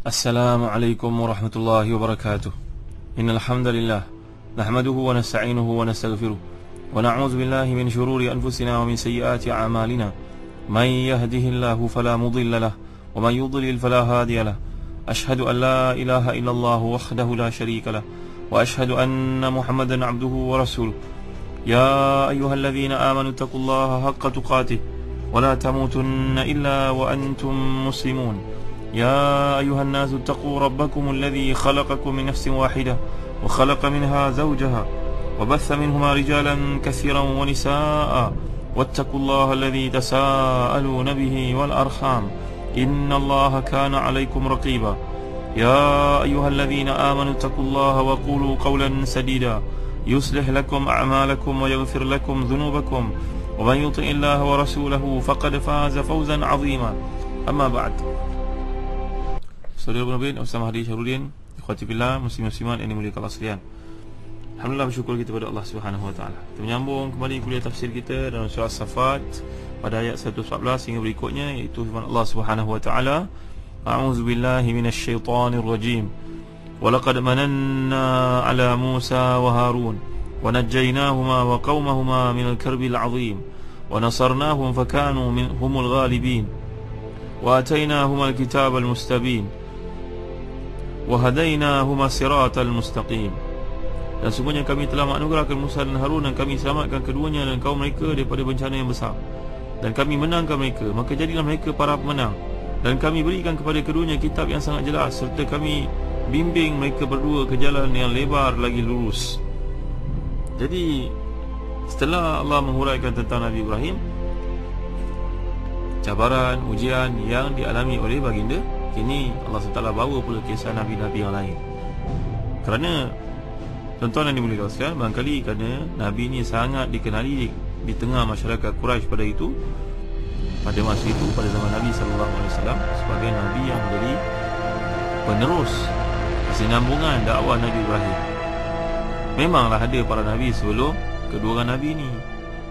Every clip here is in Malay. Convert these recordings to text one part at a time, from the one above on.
السلام عليكم ورحمة الله وبركاته. إن الحمد لله نحمده ونستعينه ونستغفره ونعوذ بالله من شرور أنفسنا ومن سيئات أعمالنا. من يهده الله فلا مضل له ومن يضلل فلا هادي له. أشهد أن لا إله إلا الله وحده لا شريك له وأشهد أن محمدا عبده ورسوله. يا أيها الذين آمنوا اتقوا الله حق تقاته ولا تموتن إلا وأنتم مسلمون. يا أيها الناس اتقوا ربكم الذي خلقكم من نفس واحدة وخلق منها زوجها وبث منهما رجالا كثيرا ونساء واتقوا الله الذي تساءلون به والأرحام إن الله كان عليكم رقيبا. يا أيها الذين آمنوا اتقوا الله وقولوا قولا سديدا يصلح لكم أعمالكم ويغفر لكم ذنوبكم ومن يطع الله ورسوله فقد فاز فوزا عظيما. أما بعد. Saudara Ibn Ustaz Mahdi Syarudin, ikhwati fillah, muslim-muslimat yang dimuliakan Allah sekalian. Alhamdulillah, bersyukur kita kepada Allah Subhanahu wa taala. Kita menyambung kembali kuliah tafsir kita dalam surah As-Saffat pada ayat 114 hingga berikutnya, iaitu firman Allah Subhanahu wa taala, A'udzu billahi minasyaitonir rajim. Wa laqad mananna 'ala Musa wa Harun wa najjaynahuma wa qaumahuma minal karbil 'azim wa nasarnahum fakanu minhumul ghalibin wa atainahumul kitabal mustabin wahadainahuma siratal mustaqim. Dan sungguhnya kami telah menganugerahkan Musa dan Harun, dan kami selamatkan keduanya dan kaum mereka daripada bencana yang besar, dan kami menangkan mereka, maka jadilah mereka para pemenang. Dan kami berikan kepada keduanya kitab yang sangat jelas, serta kami bimbing mereka berdua ke jalan yang lebar lagi lurus. Jadi setelah Allah menghuraikan tentang Nabi Ibrahim, cabaran, ujian yang dialami oleh baginda, kini Allah SWT bawa pula kisah Nabi-Nabi yang lain. Kerana tuan-tuan yang dimuliakan sekalian, barangkali kerana Nabi ini sangat dikenali di tengah masyarakat Quraisy pada itu, pada masa itu, pada zaman Nabi SAW, sebagai Nabi yang menjadi penerus kesinambungan dakwah Nabi Ibrahim. Memanglah ada para Nabi sebelum kedua orang Nabi ini,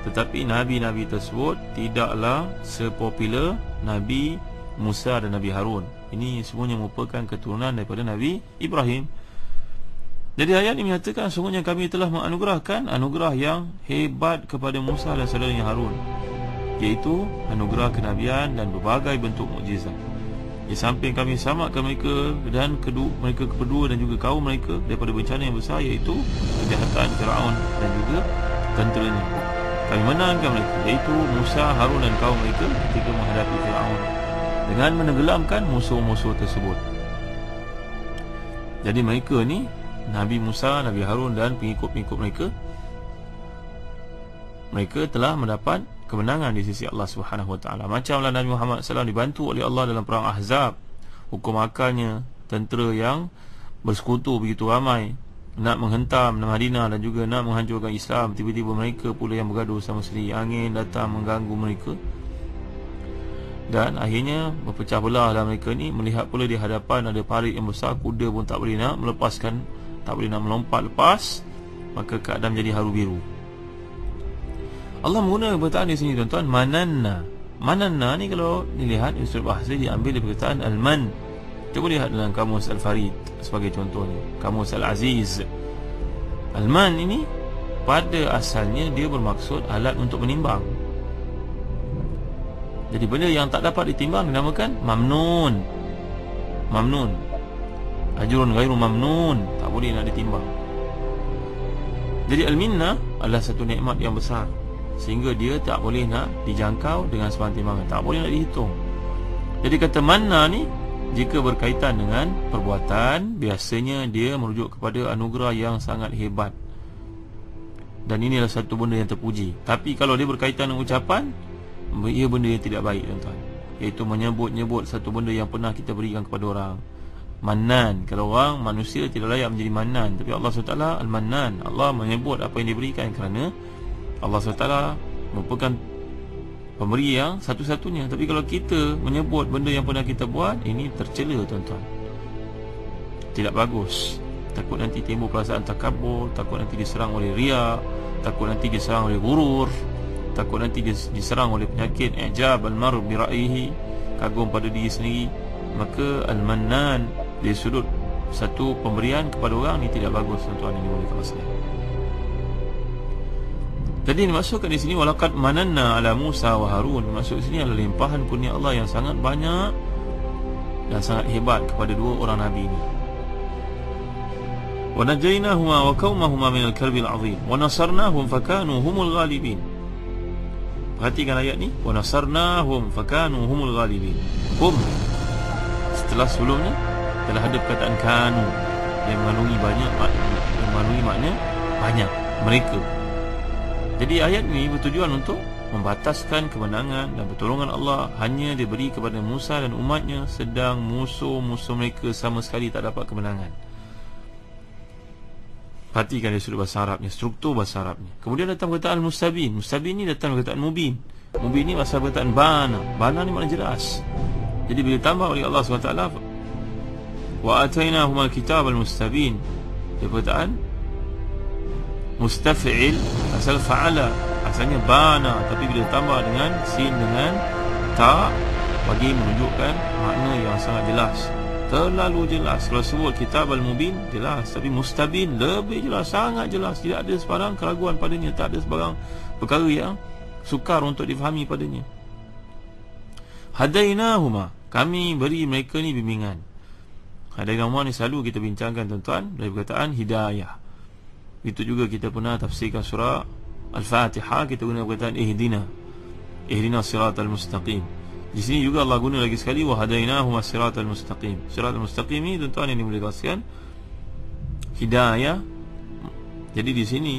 tetapi Nabi-Nabi tersebut tidaklah sepopular Nabi Musa dan Nabi Harun. Ini semuanya merupakan keturunan daripada Nabi Ibrahim. Jadi ayat ini menyatakan sungguhnya kami telah menganugerahkan anugerah yang hebat kepada Musa dan saudaranya Harun, iaitu anugerah kenabian dan berbagai bentuk mukjizat. Di samping kami selamatkan mereka dan mereka kedua dan juga kaum mereka daripada bencana yang besar, iaitu kejahatan Firaun dan juga tenteranya. Kami menangkan mereka, iaitu Musa, Harun dan kaum mereka, ketika menghadapi Firaun, dengan menenggelamkan musuh-musuh tersebut. Jadi mereka ni, Nabi Musa, Nabi Harun dan pengikut-pengikut mereka, mereka telah mendapat kemenangan di sisi Allah Subhanahu wa taala. Macamlah Nabi Muhammad SAW dibantu oleh Allah dalam perang Ahzab. Hukum akalnya tentera yang bersekutu begitu ramai nak menghentam Madinah dan juga nak menghancurkan Islam. Tiba-tiba mereka pula yang bergaduh sama sendiri. Angin datang mengganggu mereka, dan akhirnya berpecah belah dalam mereka ni. Melihat pula di hadapan ada parit yang besar, kuda pun tak boleh nak melepaskan, tak boleh nak melompat lepas, maka keadaan jadi haru biru. Allah menggunakan perkataan di sini, tuan-tuan, mananna. Mananna ni kalau dilihat di sudut bahasa, diambil dari perkataan al-man. Cuba lihat dalam kamus Al-Farid sebagai contohnya, kamus Al-Aziz. Al-man ini pada asalnya dia bermaksud alat untuk menimbang. Jadi benda yang tak dapat ditimbang dinamakan mamnun. Mamnun, ajrun ghairu mamnun, tak boleh nak ditimbang. Jadi al-minnah adalah satu nikmat yang besar, sehingga dia tak boleh nak dijangkau dengan sebarang timbangan, tak boleh nak dihitung. Jadi kata manna ni, jika berkaitan dengan perbuatan, biasanya dia merujuk kepada anugerah yang sangat hebat, dan inilah satu benda yang terpuji. Tapi kalau dia berkaitan dengan ucapan, ia benda yang tidak baik, tuan-tuan, iaitu menyebut-nyebut satu benda yang pernah kita berikan kepada orang. Manan, kalau orang manusia tidak layak menjadi manan, tapi Allah SWT al-Manan, Allah menyebut apa yang diberikan, kerana Allah SWT merupakan pemberi yang satu-satunya. Tapi kalau kita menyebut benda yang pernah kita buat, ini tercela, tuan-tuan, tidak bagus. Takut nanti timbul perasaan takabur, takut nanti diserang oleh riya, takut nanti diserang oleh gurur, takut nanti diserang oleh penyakit i'jab al-mar bi ra'yihi, kagum pada diri sendiri. maka Al-Mannan dari sudut satu pemberian kepada orang ni tidak bagus, tuan-tuan yang dimuliakan Allah sekalian. Jadi dimaksudkan di sini walaqad mananna ala Musa wa Harun, maksud di sini adalah limpahan kurnia Allah yang sangat banyak dan sangat hebat kepada dua orang nabi ini. Wa najaynahuma wa qaumahuma minal karbil azim wa nasarnahum fakanu humul ghalibin. Perhatikan ayat ni, wa nasarnahum fakanu humul ghalibin. Hum, setelah sebelumnya telah ada perkataan kanu yang mengandungi banyak, yang mengandungi makna banyak, mereka. Jadi ayat ini bertujuan untuk membataskan kemenangan dan pertolongan Allah hanya diberi kepada Musa dan umatnya, sedang musuh-musuh mereka sama sekali tak dapat kemenangan. Perhatikan dari sudut bahasa Arabnya, struktur bahasa Arabnya. Kemudian datang perkataan mustabin. Mustabin ni datang perkataan mubin. Mubin ni asal perkataan bana. Bana ni makna jelas. Jadi bila tambah oleh Allah SWT, wa atainahum al-kitab al-mustabin, dia perkataan mustaf'il, asal fa'ala, asalnya bana, tapi bila tambah dengan sin dengan ta, bagi menunjukkan makna yang sangat jelas, terlalu jelas. Kalau sebut kitab al-mubin jelas, tapi mustabin lebih jelas, sangat jelas, tidak ada sebarang keraguan padanya, tak ada sebarang perkara yang sukar untuk difahami padanya. Hadainahuma, kami beri mereka ni bimbingan. Hadainahuma ni selalu kita bincangkan, tuan-tuan, dari perkataan hidayah. Itu juga kita pernah tafsirkan surah Al-Fatihah, kita guna perkataan ihdina, ihdina siratal mustaqim. Di sini juga Allah guna lagi sekali wa hadainahum siratal mustaqim. Siratal mustaqim ni, tuan-tuan yang dimuliakan, hidayah. Jadi di sini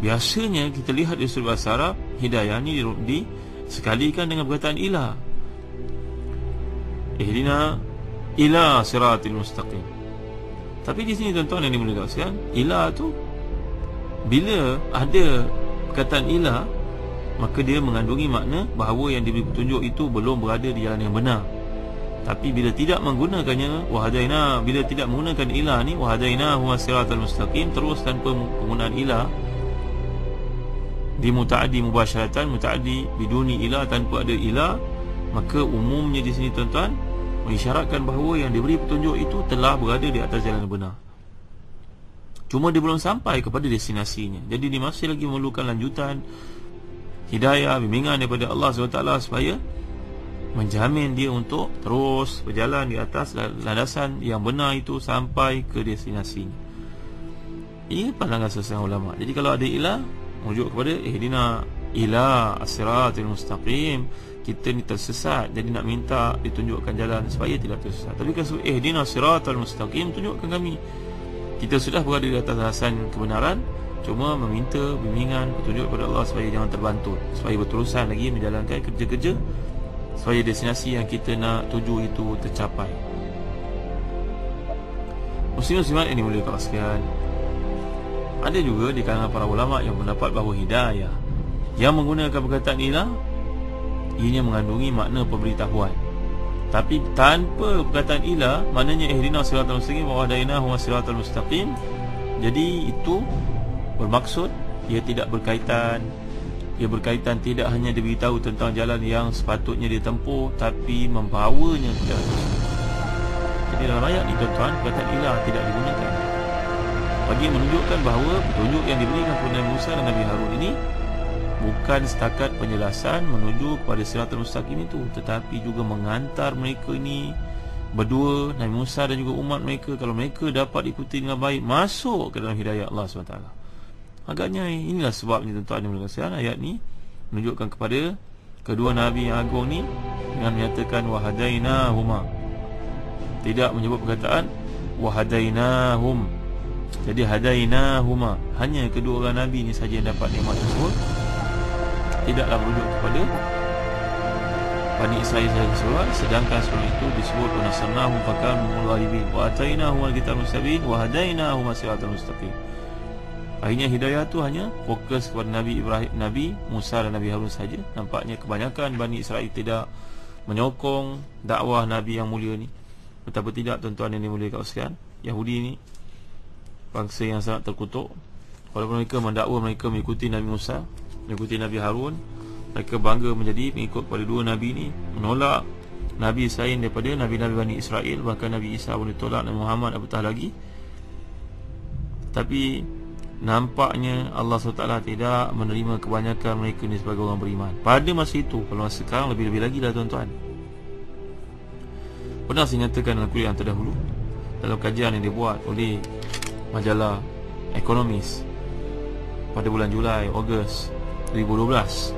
biasanya kita lihat di sudut bahasa Arab, hidayah ni disekalikan dengan perkataan ilah. Ihdina ila siratil mustaqim. Tapi di sini, tuan-tuan yang dimuliakan, ilah tu bila ada perkataan ilah, maka dia mengandungi makna bahawa yang diberi petunjuk itu belum berada di jalan yang benar. Tapi bila tidak menggunakannya, wahadaina, bila tidak menggunakan ilah ni, wahadaina huwa siratal mustaqim, terus tanpa penggunaan ilah, di mutaaddi mubasyaratan, mutaaddi biduni ilah, tanpa ada ilah, maka umumnya di sini, tuan-tuan, mengisyaratkan bahawa yang diberi petunjuk itu telah berada di atas jalan yang benar, cuma dia belum sampai kepada destinasinya. Jadi dia masih lagi memerlukan lanjutan hidayah, bimbingan daripada Allah SWT supaya menjamin dia untuk terus berjalan di atas landasan yang benar itu sampai ke destinasinya. Ini pandangan seseorang ulama. Jadi kalau ada ilah, merujuk kepada ihdina ila as-siratil mustaqim, kita ni tersesat, jadi nak minta ditunjukkan jalan supaya tidak tersesat. Tapi kalau ihdina siratal mustaqim, tunjukkan kami, kita sudah berada di atas landasan kebenaran, cuma meminta bimbingan, petunjuk kepada Allah supaya jangan terbantut, supaya berterusan lagi menjalankan kerja-kerja supaya destinasi yang kita nak tuju itu tercapai. Muslim-muslimat yang dimuliakan Allah sekalian, ada juga di kalangan para ulama yang mendapat bahawa hidayah yang menggunakan perkataan ilah, ianya mengandungi makna pemberitahuan. Tapi tanpa perkataan ilah, maknanya ihdina siratal mustaqim wa hadainahum siratal mustaqim, jadi itu bermaksud ia tidak berkaitan. Ia berkaitan tidak hanya diberitahu tentang jalan yang sepatutnya ditempuh, tapi membawanya ke jalan tersebut. Jadi dalam ayat ini, tuan-tuan, perkataan ilah tidak digunakan bagi menunjukkan bahawa petunjuk yang diberikan kepada Nabi Musa dan Nabi Harun ini bukan setakat penjelasan menuju kepada siratal mustaqim itu, tetapi juga mengantar mereka ini berdua, Nabi Musa dan juga umat mereka, kalau mereka dapat ikuti dengan baik, masuk ke dalam hidayah Allah SWT. Agaknya inilah sebabnya, tuan-tuan yang berkasihan, ayat ni menunjukkan kepada kedua Nabi yang agung ni dengan menyatakan wahadainahuma, tidak menyebut perkataan wahadainahum. Jadi hadainahuma, hanya kedua orang Nabi ni saja yang dapat nikmat tersebut, tidaklah merujuk kepada Bani Israil sahaja keseluruhan. Sedangkan sebelum itu disebut wa nasarnahum fakanu humul ghalibin wa atainahum al-kitab mustabin wa hadainahum siratal mustaqim. Akhirnya hidayah tu hanya fokus kepada Nabi Ibrahim, Nabi Musa dan Nabi Harun saja. Nampaknya kebanyakan Bani Israil tidak menyokong dakwah Nabi yang mulia ni. Betapa tidak, tuan-tuan yang dimuliakan sekalian, Yahudi ni bangsa yang sangat terkutuk. Walaupun mereka mendakwa mereka mengikuti Nabi Musa, mengikuti Nabi Harun, mereka bangga menjadi pengikut pada dua Nabi ni, menolak nabi selain daripada nabi-nabi Bani Israel. Bahkan Nabi Isa pun ditolak, Nabi Muhammad apatah lagi. Tapi nampaknya Allah SWT tidak menerima kebanyakan mereka ni sebagai orang beriman pada masa itu. Kalau masa sekarang lebih-lebih lagi lah tuan-tuan. Pernah saya nyatakan dalam kuliah yang terdahulu, dalam kajian yang dibuat oleh majalah Economist pada bulan Julai, Ogos 2012,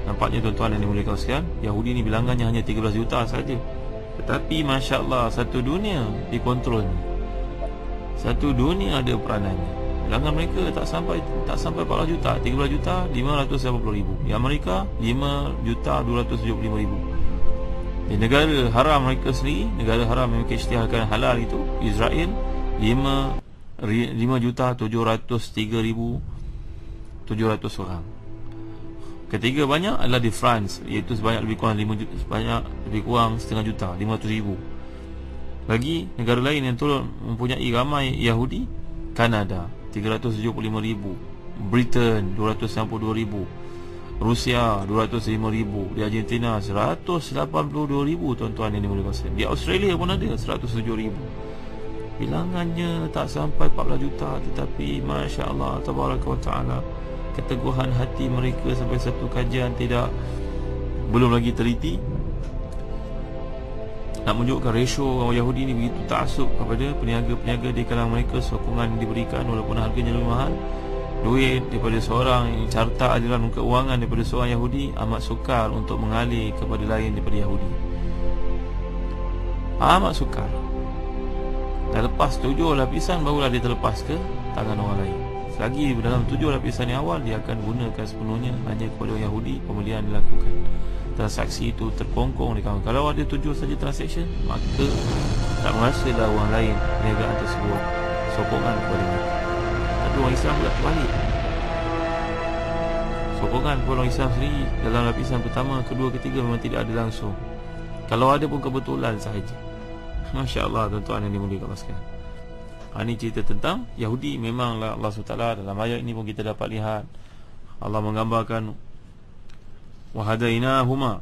nampaknya tuan-tuan yang dimuliakan sekalian, Yahudi ni bilangannya hanya 13 juta saja. Tetapi Masya Allah, satu dunia dikontrolnya, satu dunia ada peranannya. Bilangan mereka tak sampai 14 juta, 13 juta 580 ribu. Di Amerika 5 juta 275 ribu. Di negara haram mereka sendiri, negara haram yang mereka isytiharkan halal itu, Israel, 5 juta 703 ribu 700 orang. Ketiga banyak adalah di France, iaitu sebanyak lebih kurang 5 juta, sebanyak lebih kurang setengah juta, 500 ribu. Bagi negara lain yang turut mempunyai ramai Yahudi, Kanada 375 ribu, Britain 292 ribu, Rusia 205 ribu, di Argentina 182 ribu tuan-tuan yang dimuliakan. Di Australia pun ada 107 ribu. Bilangannya tak sampai 14 juta, tetapi Masya Allah, Tabaraka wa Ta'ala, keteguhan hati mereka sampai satu kajian belum lagi teliti, nak menunjukkan ratio orang Yahudi ni begitu taksub kepada peniaga-peniaga di kalangan mereka. Sokongan diberikan walaupun harganya lebih mahal. Duit daripada seorang carta aliran keuangan daripada seorang Yahudi amat sukar untuk mengalir kepada lain daripada Yahudi. Amat sukar. Dah lepas 7 lapisan barulah dia terlepas ke tangan orang lain. Selagi dalam 7 lapisan yang awal, dia akan gunakan sepenuhnya hanya kepada orang Yahudi. Pembelian dilakukan, transaksi itu terkongkong di kawasan. Kalau ada 7 saja transaction, maka tak merasalah orang lain perniagaan tersebut sokongan kepada mereka. Tapi orang Islam pula terbalik. Sokongan kepada orang Islam sendiri dalam lapisan pertama, kedua, ketiga memang tidak ada langsung. Kalau ada pun kebetulan sahaja. Masya Allah tuan-tuan yang dimuliakan Allah sekalian. Ini cerita tentang Yahudi. Memanglah Allah SWT dalam ayat ini pun kita dapat lihat Allah menggambarkan wahadainahuma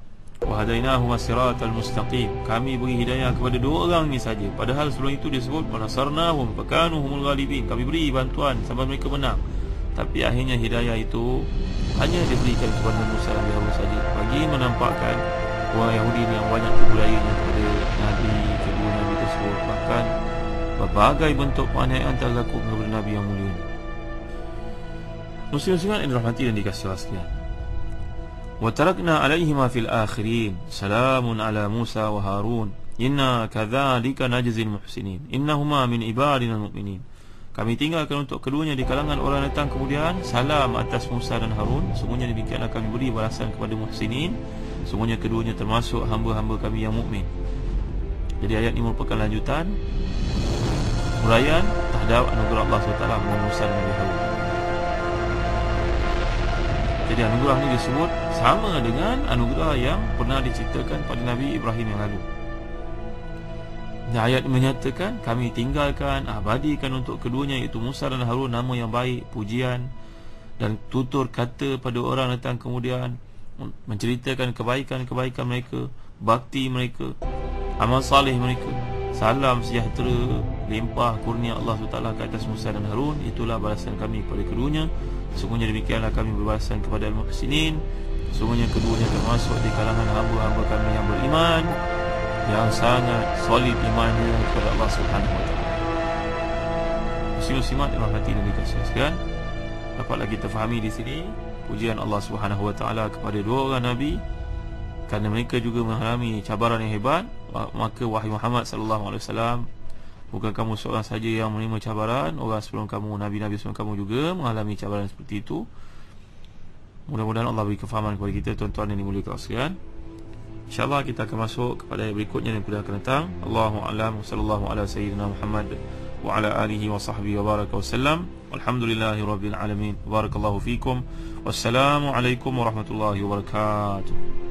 siratal mustaqim. Kami beri hidayah kepada dua orang ni saja. Padahal sebelum itu disebut wanasarnahum fakanu humul ghalibin. Kami beri bantuan sampai mereka menang. Tapi akhirnya hidayah itu hanya diberikan kepada Musa dan Harun saja, bagi menampakkan orang Yahudi ni yang banyak kebudayanya kepada Nabi, kedua Nabi tersebut. Bahkan berbagai bentuk penganiayaan telah dilakukan kepada Nabi yang mulia. Muslim-muslimat yang dirahmati dan dikasihi Allah sekalian. Wa tarakna alaihima fil akhirin salamun ala Musa wa Harun inna kadzalika najzil muhsinin innahuma min ibadina mu'minin. Kami tinggalkan untuk keduanya di kalangan orang datang kemudian salam atas Musa dan Harun. Semuanya demikianlah kami beri balasan kepada muhsinin. Semuanya keduanya termasuk hamba-hamba kami yang mukmin. Jadi ayat ini merupakan lanjutan huraian terhadap anugerah Allah SWT kepada Musa dan Nabi Harun. Jadi anugerah ini disebut sama dengan anugerah yang pernah diceritakan pada Nabi Ibrahim yang lalu. Dan ayat menyatakan kami tinggalkan, abadikan untuk keduanya, iaitu Musa dan Harun, nama yang baik, pujian dan tutur kata pada orang datang kemudian, menceritakan kebaikan-kebaikan mereka, bakti mereka, amal saleh mereka. Salam sejahtera limpah kurnia Allah SWT ke atas Musa dan Harun. Itulah balasan kami kepada keduanya. Sungguhnya demikianlah kami berbalasan kepada al-muhsinin. Sungguhnya keduanya termasuk di kalangan hamba-hamba kami yang beriman, yang sangat solid imannya kepada Allah SWT. Muslim-muslimat yang rahmati dan dikasihi sekalian, dapatlah kita fahami di sini pujian Allah SWT kepada dua orang Nabi, kerana mereka juga mengalami cabaran yang hebat. Maka wahai Muhammad SAW, bukan kamu seorang saja yang menerima cabaran, orang sebelum kamu, Nabi-Nabi sebelum kamu juga mengalami cabaran seperti itu. Mudah-mudahan Allah beri kefahaman kepada kita tuan-tuan yang dimuliakan Allah sekalian. InsyaAllah kita akan masuk kepada ayat berikutnya yang akan datang. Allahu a'lam. Sallallahu ala sayyidina Muhammad wa ala alihi wa sahbihi wa baraka wasallam. Walhamdulillahi rabbil alamin. Barakallahu fikum. Wassalamu alaikum warahmatullahi wabarakatuh.